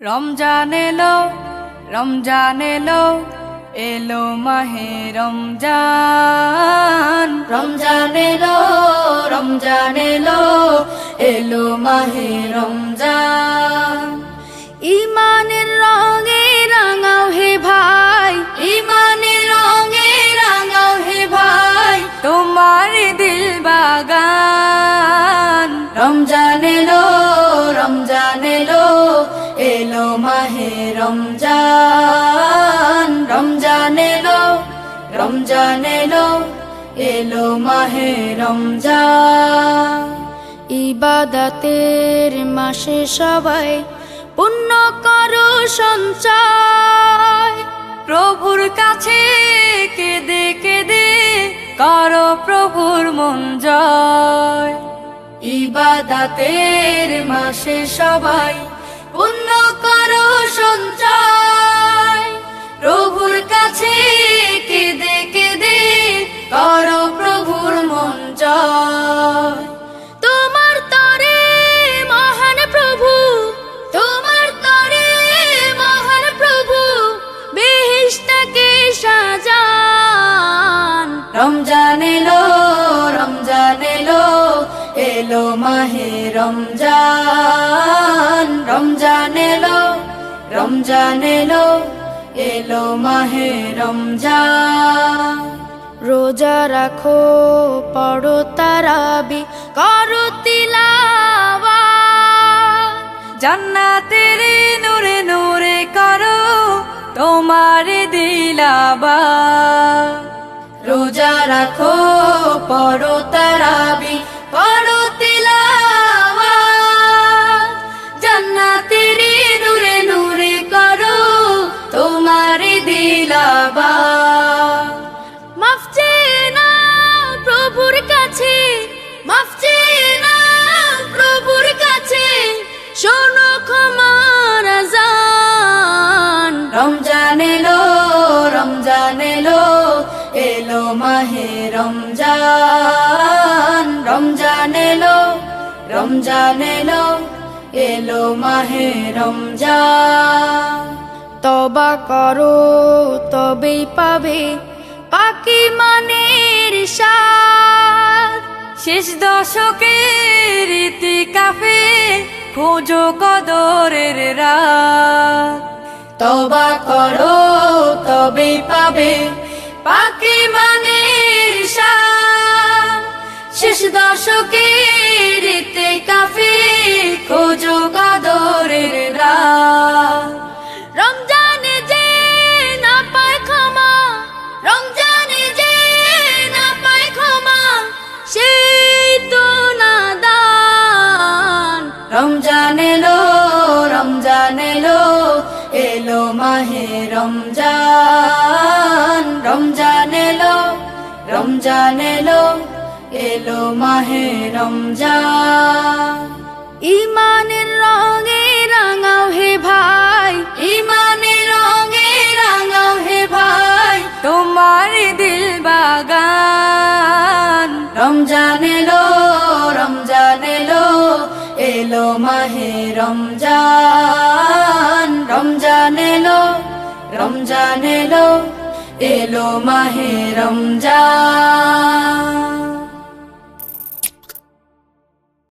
রমজান এলো, রমজান এলো, এলো মাহে রমজান। রমজান এলো, রমজান এলো, এলো মাহে রমজান। ইমানের রঙে রাঙাও হে ভাই, ইমানের রঙে রাঙাও হে ভাই, তোমার দিল বাগান। রমজান এলো, রমজান এলো, এলো মাহে রমজান। রমজান এলো, রমজান এলো, এলো মাহে রমজান। ইবাদতের মাসে সবাই পুণ্য করো সঞ্চয়, প্রভুর কাছে কেঁদে কেঁদে করো প্রভুর মন জয়। ইবাদতের মাসে সবাই পুণ্য করো সঞ্চয়, প্রভুর কাছে কেঁদে কেঁদে করো প্রভুর মন জয়। তোমার তরে মহান প্রভু, তোমার তরে মহান প্রভু, বেহেশতকে সাজান। রমজান এলো, রমজান এলো, এলো মাহে রমজান। রমজান এলো, রমজান এলো, এলো মাহে রমজান। রোজা রাখো, পড়ো তারাবি, করো তিলাওয়াত, জান্নাতের নূরে নূরে করো তোমার দিলাবাত। রোজা রাখো, পড়ো তারাবি, করো তিলাওয়াত, জান্নাতের নূরে নূরে করো তোমার দিলাবাত। মাফ চেয়ে নাও প্রভুর কাছে, মাফ চেয়ে নাও প্রভুর কাছে, শোনো ক্ষমার আযান। রমজান এলো, রমজান এলো, এলো মাহে রমজান। রমজান এলো, রমজান এলো, এলো মাহে রমজান। তওবা করো তবেই পাবে পাকি মানের স্বাদ, শেষ দশকের ইতিকাফে খোঁজো কদরের রাত। তওবা করো তবেই পাবে পাকি মানের স্বাদ, শেষ দশকের ইতিকাফে খোঁজো কদরের রাত। রমজানে যে না পায় ক্ষমা, রমজানে যে না পায় ক্ষমা, সেই তো নাদান। রমজান এলো, রমজান এলো, এলো মাহে রমজান। রমজান এলো, রমজান এলো, এলো মাহে রমজান। ইমানের রঙে রাঙাও হে ভাই, ইমানের রঙে রাঙাও হে ভাই, তোমার দিল বাগান। রমজান এলো, রমজান এলো, এলো মাহে রমজান। রমজান এলো, রমজান এলো, এলো মাহে রমজান।